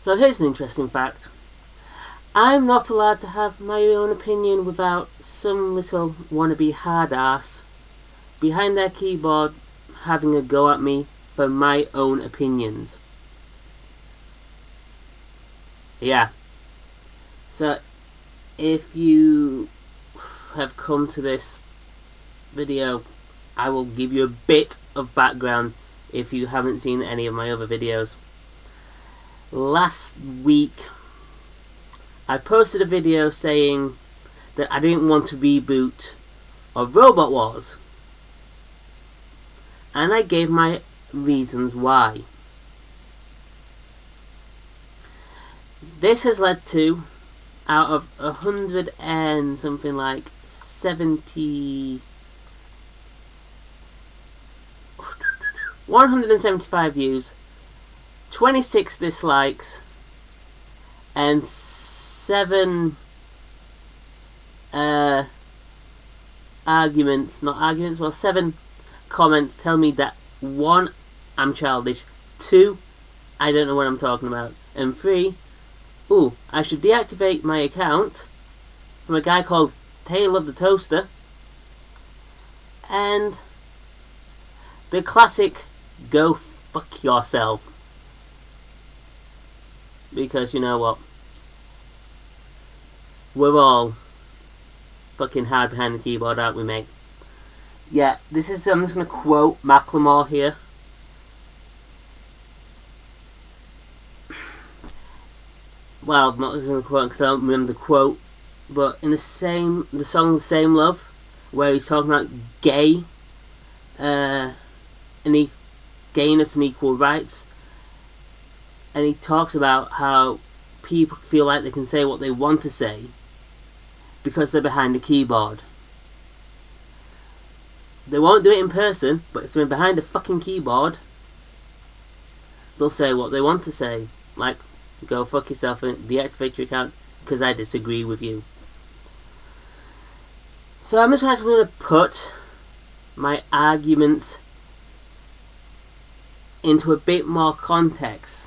So here's an interesting fact. I'm not allowed to have my own opinion without some little wannabe hard ass behind their keyboard having a go at me for my own opinions. Yeah. So if you have come to this video, I will give you a bit of background if you haven't seen any of my other videos. Last week I posted a video saying that I didn't want to reboot of Robot Wars, and I gave my reasons why. This has led to, out of 100 and something like 70, 175 views, 26 dislikes, and 7 7 comments tell me that 1, I'm childish, 2, I don't know what I'm talking about, and 3, ooh, I should deactivate my account, from a guy called Tale of the Toaster, and the classic go fuck yourself. Because you know what? We're all fucking hard behind the keyboard, aren't we, mate? Yeah, this is, I'm just going to quote Macklemore here. Well, I'm not going to quote because I don't remember the quote, but in the song The Same Love, where he's talking about gayness and equal rights, and he talks about how people feel like they can say what they want to say because they're behind a keyboard. They won't do it in person, but if they're behind a fucking keyboard, they'll say what they want to say. Like, go fuck yourself and deactivate your account because I disagree with you. So I'm just actually going to put my arguments into a bit more context.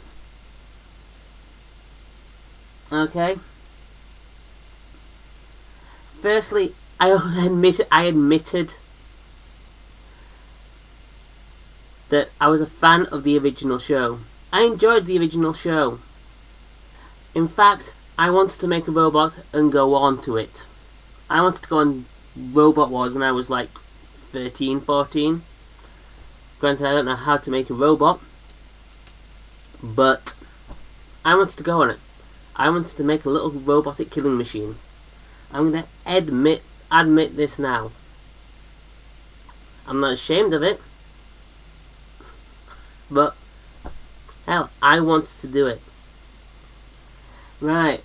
Okay? Firstly, I admitted that I was a fan of the original show. I enjoyed the original show. In fact, I wanted to make a robot and go on to it. I wanted to go on Robot Wars when I was like 13, 14. Granted, I don't know how to make a robot, but I wanted to go on it. I wanted to make a little robotic killing machine. I'm going to admit this now. I'm not ashamed of it, but hell, I wanted to do it. Right,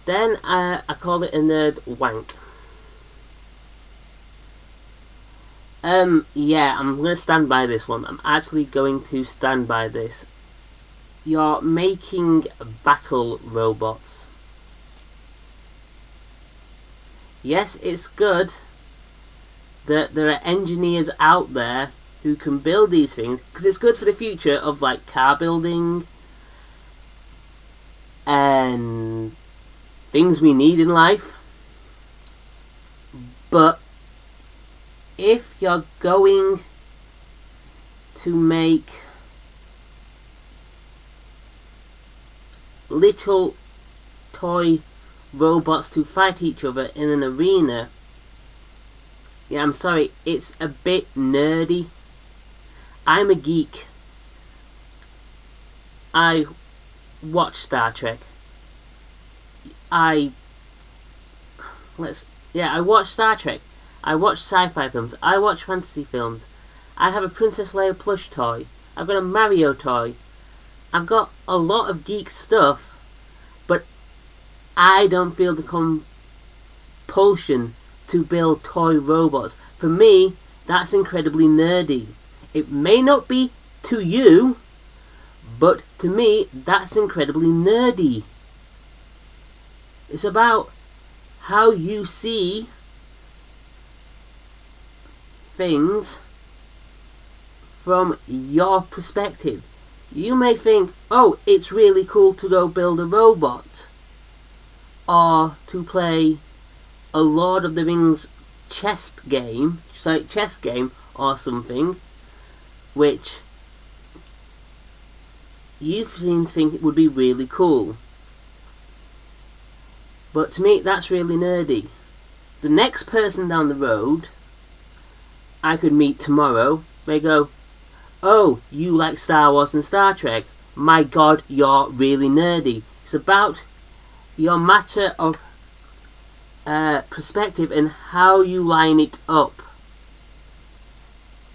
then I called it a nerd wank. Yeah, I'm going to stand by this one. I'm actually going to stand by this. You're making battle robots. Yes, it's good that there are engineers out there who can build these things, because it's good for the future of like car building and things we need in life. But if you're going to make little toy robots to fight each other in an arena, yeah, I'm sorry, it's a bit nerdy. I'm a geek. I watch Star Trek. I watch Star Trek. I watch sci-fi films. I watch fantasy films. I have a Princess Leia plush toy. I've got a Mario toy. I've got a lot of geek stuff, but I don't feel the compulsion to build toy robots. For me, that's incredibly nerdy. It may not be to you, but to me, that's incredibly nerdy. It's about how you see things from your perspective. You may think, oh, it's really cool to go build a robot, or to play a Lord of the Rings chess game, or something, which you seem to think would be really cool. But to me, that's really nerdy. The next person down the road I could meet tomorrow may go, oh, you like Star Wars and Star Trek. My God, you're really nerdy. It's about your matter of perspective and how you line it up.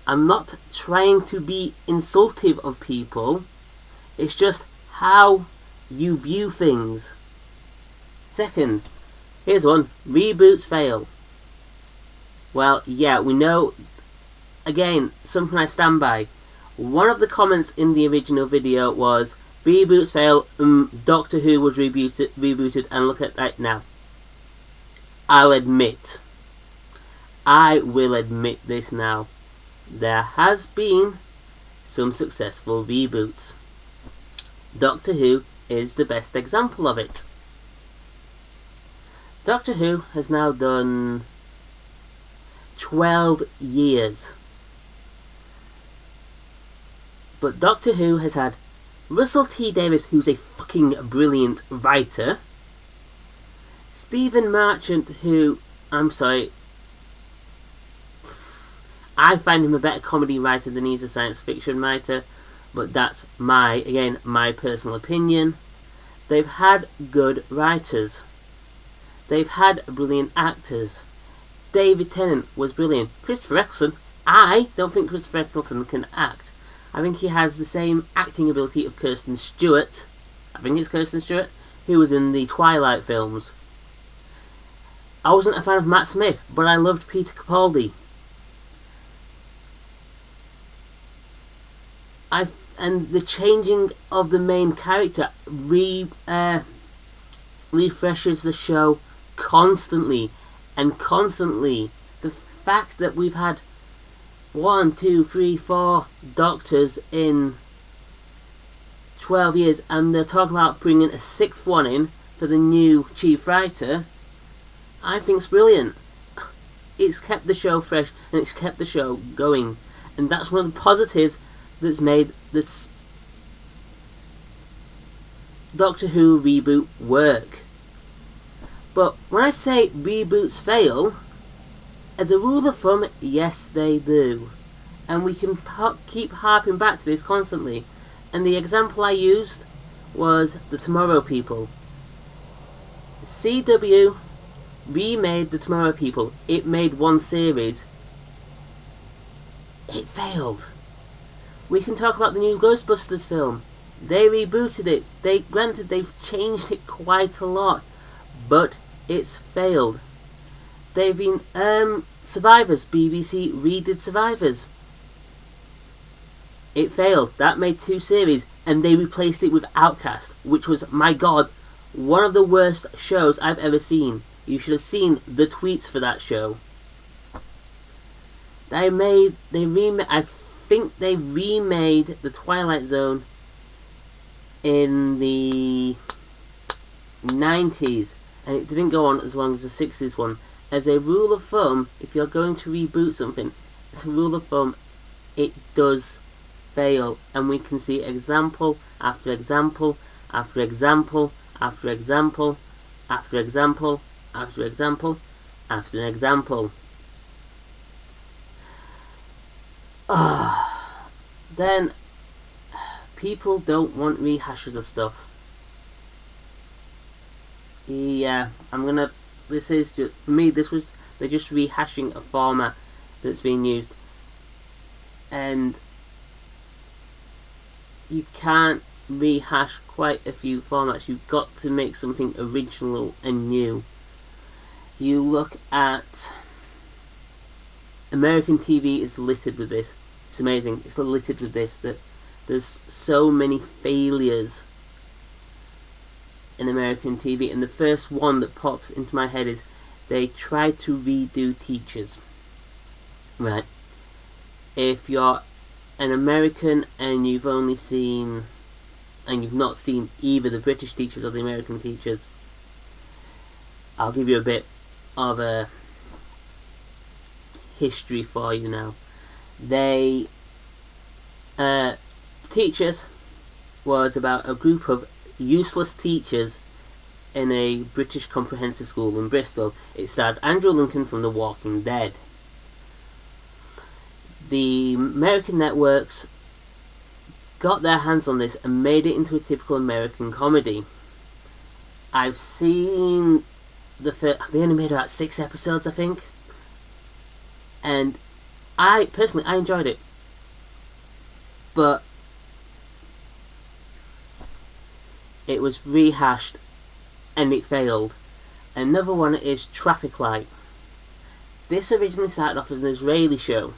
I'm not trying to be insultive of people. It's just how you view things. Second, here's one. Reboots fail. Well, yeah, we know. Again, something I stand by. One of the comments in the original video was, reboots fail, Doctor Who was rebooted, and look at that now. I will admit this now. There has been some successful reboots. Doctor Who is the best example of it. Doctor Who has now done 12 years. But Doctor Who has had Russell T Davies, who's a fucking brilliant writer, Stephen Merchant, who, I'm sorry, I find him a better comedy writer than he's a science fiction writer, but that's my personal opinion. They've had good writers. They've had brilliant actors. David Tennant was brilliant. Christopher Eccleston, I don't think Christopher Eccleston can act. I think he has the same acting ability of Kirsten Stewart. I think it's Kirsten Stewart, who was in the Twilight films. I wasn't a fan of Matt Smith, but I loved Peter Capaldi. And the changing of the main character refreshes the show constantly. And constantly, the fact that we've had 1, 2, 3, 4 Doctors in 12 years, and they're talking about bringing a 6th one in for the new chief writer, I think it's brilliant. It's kept the show fresh, and it's kept the show going. And that's one of the positives that's made this Doctor Who reboot work. But when I say reboots fail, as a rule of thumb, yes they do. And we can keep harping back to this constantly. And the example I used was the Tomorrow People. CW remade the Tomorrow People. It made one series. It failed. We can talk about the new Ghostbusters film. They rebooted it. Granted, they've changed it quite a lot, but it's failed. They've been Survivors. BBC redid Survivors. It failed. That made 2 series, and they replaced it with Outcast, which was, my God, one of the worst shows I've ever seen. You should have seen the tweets for that show. I think they remade the Twilight Zone in the 90s, and it didn't go on as long as the 60s one. As a rule of thumb, if you're going to reboot something, as a rule of thumb, it does fail, and we can see example after example after example after example after example after example after example. Then people don't want rehashes of stuff. Yeah, this is just, for me, they're just rehashing a format that's being used, and you can't rehash quite a few formats. You've got to make something original and new. You look at American TV is littered with this. It's amazing. It's littered with this. That there's so many failures in American TV, and the first one that pops into my head is they try to redo Teachers. Right. If you're an American and you've only seen, and you've not seen either the British teachers or the American teachers, I'll give you a bit of a history for you now. They Teachers was about a group of useless teachers in a British comprehensive school in Bristol. It starred Andrew Lincoln from The Walking Dead. The American networks got their hands on this and made it into a typical American comedy. I've seen they only made about 6 episodes, I think, and I personally enjoyed it, but it was rehashed and it failed. Another one is Traffic Light. This originally started off as an Israeli show,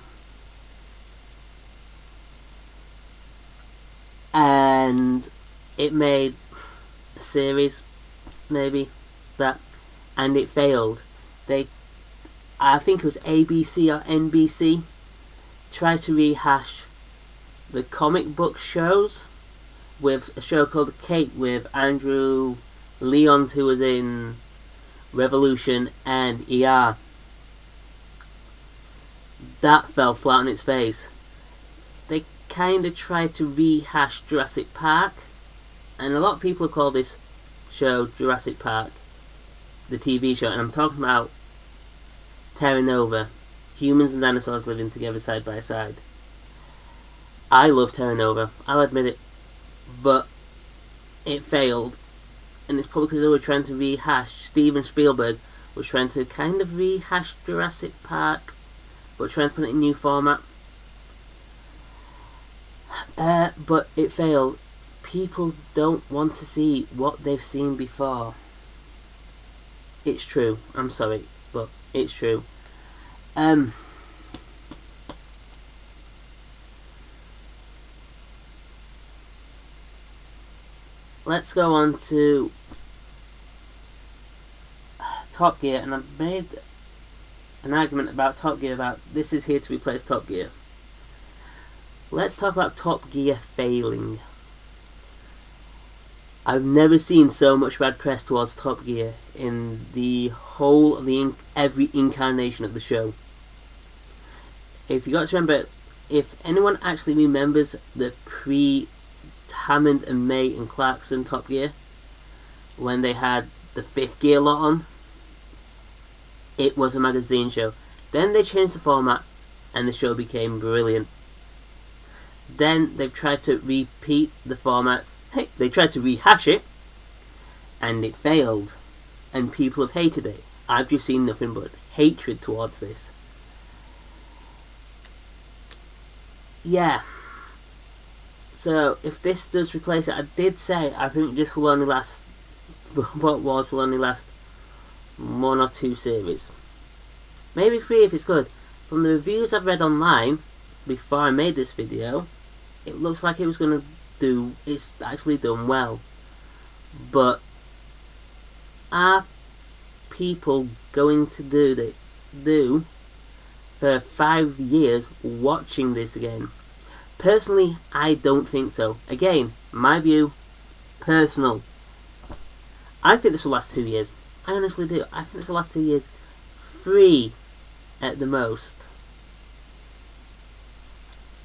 and it made a series, maybe, and it failed. I think it was ABC or NBC, tried to rehash the comic book shows with a show called The Cape with Andrew Leons, who was in Revolution and ER. That fell flat on its face. They kind of tried to rehash Jurassic Park, and a lot of people have called this show Jurassic Park, the TV show, and I'm talking about Terra Nova, humans and dinosaurs living together side by side. I love Terra Nova, I'll admit it, but it failed, and it's probably because they were trying to rehash. Steven Spielberg was trying to kind of rehash Jurassic Park, but trying to put it in a new format. But it failed. People don't want to see what they've seen before. It's true. I'm sorry, but it's true. Let's go on to Top Gear, and I've made an argument about Top Gear about this is here to replace Top Gear. Let's talk about Top Gear failing. I've never seen so much bad press towards Top Gear in the whole of every incarnation of the show. If you got to remember, if anyone actually remembers the pre-Hammond and May and Clarkson Top Gear, when they had the 5th gear lot on, it was a magazine show. Then they changed the format and the show became brilliant. Then they've tried to repeat the format. They tried to rehash it, and it failed, and people have hated it. I've just seen nothing but hatred towards this. Yeah. So if this does replace it, I did say I think this will only last. Robot Wars will only last 1 or 2 series, maybe 3 if it's good. From the reviews I've read online before I made this video, it looks like it was going to do. It's actually done well, but are people going to do for 5 years watching this again? Personally, I don't think so. Again, my view, personal. I think this will last 2 years. I honestly do. I think this will last 2 years. 3 at the most.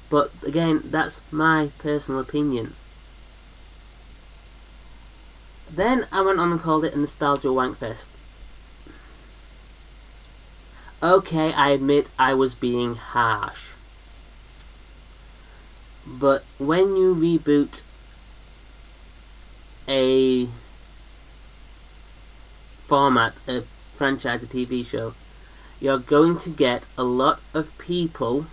But again, that's my personal opinion. Then I went on and called it a nostalgia wankfest. Okay, I admit I was being harsh. But when you reboot a format, a franchise, a TV show, you're going to get a lot of people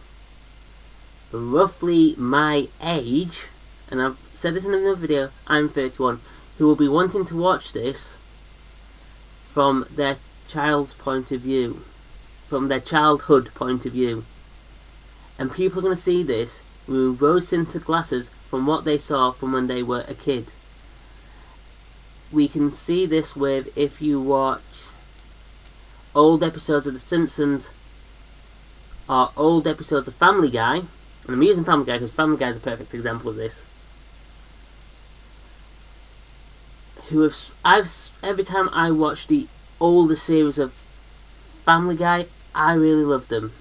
roughly my age, and I've said this in another video, I'm 31, who will be wanting to watch this from their child's point of view, from their childhood point of view. And people are going to see this with rose-tinted glasses from what they saw from when they were a kid. We can see this with, if you watch old episodes of The Simpsons or old episodes of Family Guy, And I'm using Family Guy because Family Guy is a perfect example of this. Every time I watch the older series of Family Guy, I really loved them.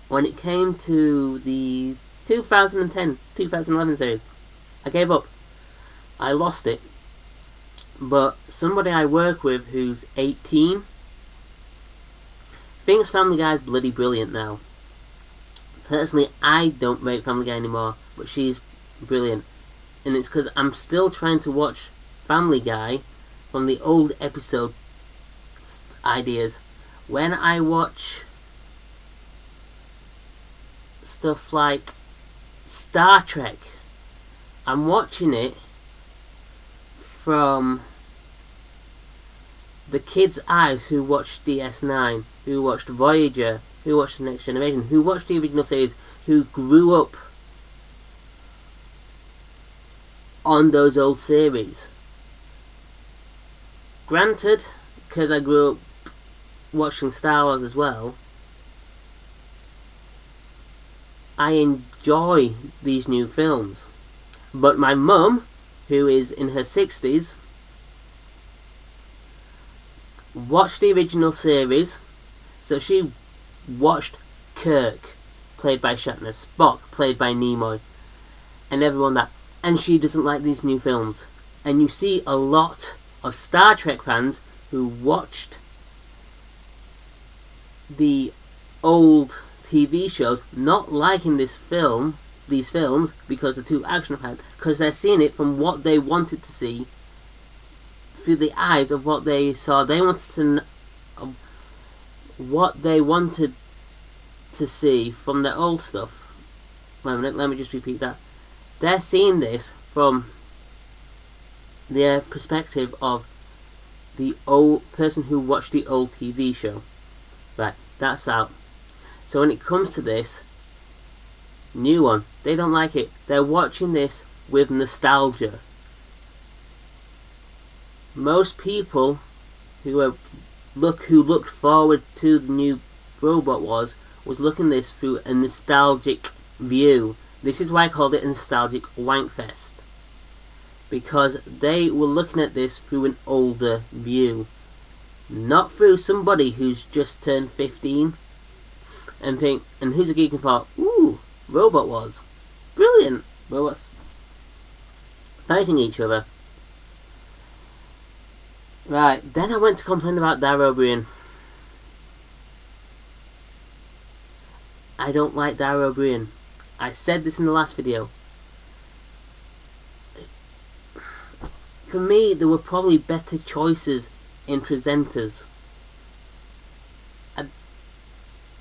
When it came to the 2011 series, I gave up. I lost it. But somebody I work with who's 18 thinks Family Guy is bloody brilliant now. Personally, I don't rate Family Guy anymore, but she's brilliant. And it's because I'm still trying to watch Family Guy from the old episode ideas. When I watch stuff like Star Trek, I'm watching it from the kids' eyes who watched DS9, who watched Voyager, who watched The Next Generation, who watched the original series, who grew up on those old series. Granted, because I grew up watching Star Wars as well, I enjoy these new films. But my mum, who is in her 60s, watched the original series, so she watched Kirk, played by Shatner, Spock, played by Nimoy, and everyone that, and she doesn't like these new films. And you see a lot of Star Trek fans who watched the old TV shows not liking these films because they're too action-packed, because they're seeing it from what they wanted to see through the eyes of what they saw. They wanted to what they wanted to see from the old stuff. Wait a minute, let me just repeat that. They're seeing this from their perspective of the old person who watched the old TV show. Right, that's out. So when it comes to this new one, they don't like it. They're watching this with nostalgia. Most people who looked forward to the new Robot Wars was looking at this through a nostalgic view. This is why I called it a nostalgic wankfest, because they were looking at this through an older view, not through somebody who's just turned 15 and think, and who's a geek and thought, ooh, Robot Wars, brilliant, robots fighting each other. Right, then I went to complain about Dara O'Brien. I don't like Dara O'Brien. I said this in the last video. For me, there were probably better choices in presenters.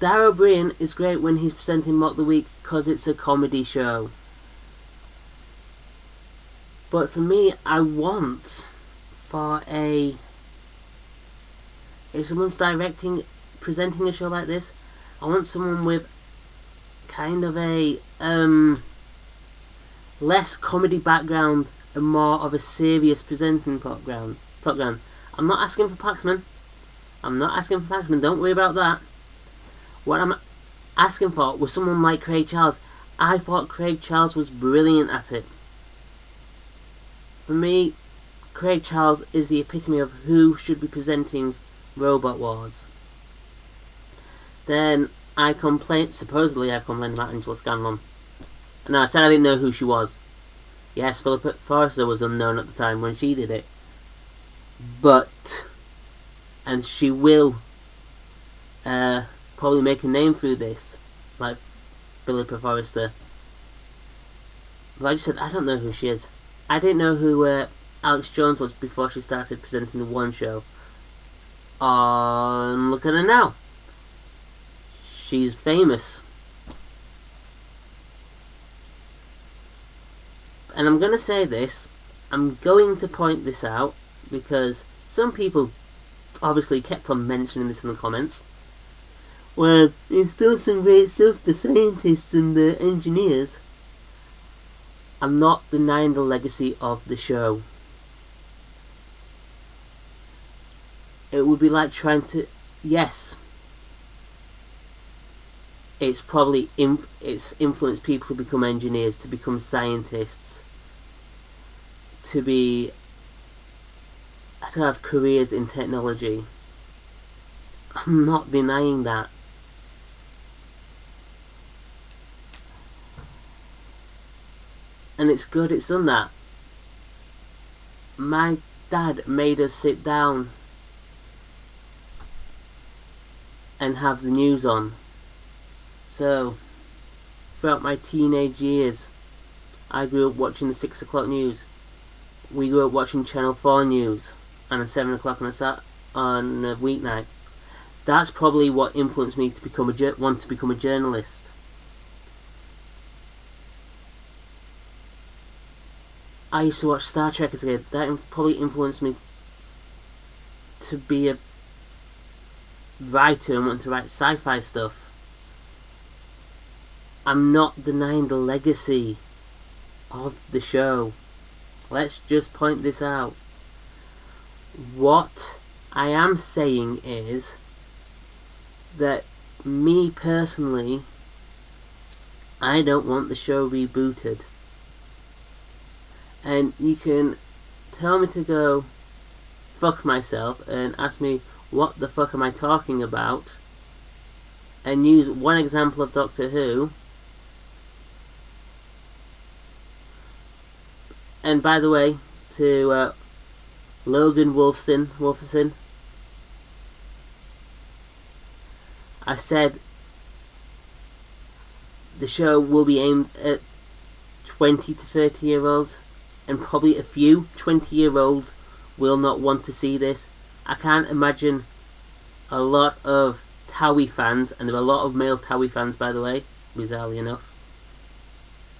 Dara O'Brien is great when he's presenting Mock the Week because it's a comedy show. But for me, I want for if someone's presenting a show like this, I want someone with kind of a less comedy background and more of a serious presenting background. I'm not asking for Paxman. Don't worry about that. What I'm asking for was someone like Craig Charles. I thought Craig Charles was brilliant at it. For me, Craig Charles is the epitome of who should be presenting Robot Wars. Then supposedly I complained about Angela Scanlon. And I said I didn't know who she was. Yes, Philippa Forrester was unknown at the time when she did it. And she will probably make a name through this, like Philippa Forrester. But I just said, I don't know who she is. I didn't know who Alex Jones was before she started presenting the One Show. Look at her now. She's famous. And I'm going to say this. I'm going to point this out because some people obviously kept on mentioning this in the comments. Well, it's still some great stuff, the scientists and the engineers. I'm not denying the legacy of the show. It would be like trying to... Yes. it's probably it's influenced people to become engineers, to become scientists, to have careers in technology. I'm not denying that. And it's good it's done that. My dad made us sit down and have the news on. So, throughout my teenage years, I grew up watching the 6 o'clock news. We grew up watching Channel 4 news and at 7 o'clock on a weeknight. That's probably what influenced me to want to become a journalist. I used to watch Star Trek as a kid. That probably influenced me to be a writer and want to write sci-fi stuff. I'm not denying the legacy of the show. Let's just point this out. What I am saying is that me personally, I don't want the show rebooted. And you can tell me to go fuck myself and ask me what the fuck am I talking about, and use one example of Doctor Who. And by the way, to Logan Wolferson, I said the show will be aimed at 20 to 30 year olds, and probably a few 20-year-olds will not want to see this. I can't imagine a lot of Towie fans, and there are a lot of male Towie fans by the way, bizarrely enough,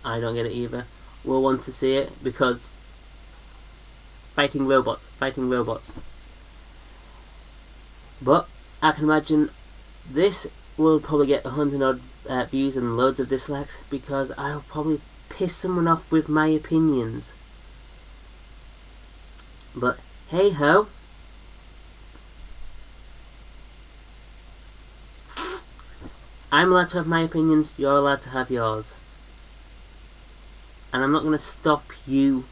I don't get it either, will want to see it because fighting robots. But I can imagine this will probably get 100 odd views and loads of dislikes because I'll probably piss someone off with my opinions. But hey ho, I'm allowed to have my opinions, you're allowed to have yours. And I'm not going to stop you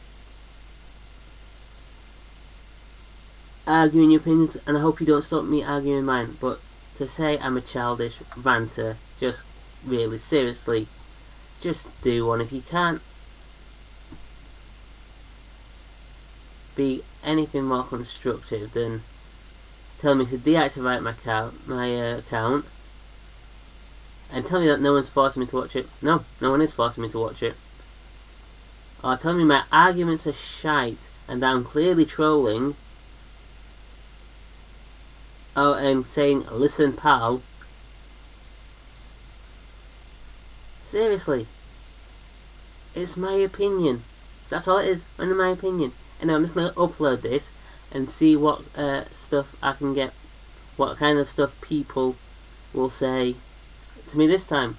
arguing your opinions, and I hope you don't stop me arguing mine. But to say I'm a childish ranter, just really, seriously, just do one. If you can't be anything more constructive than tell me to deactivate my account, and tell me that no one's forcing me to watch it. No one is forcing me to watch it. Or tell me my arguments are shite and I'm clearly trolling. Oh, and saying, listen pal. Seriously. It's my opinion. That's all it is, only my opinion. And I'm just going to upload this and see what stuff I can get. What kind of stuff people will say to me this time.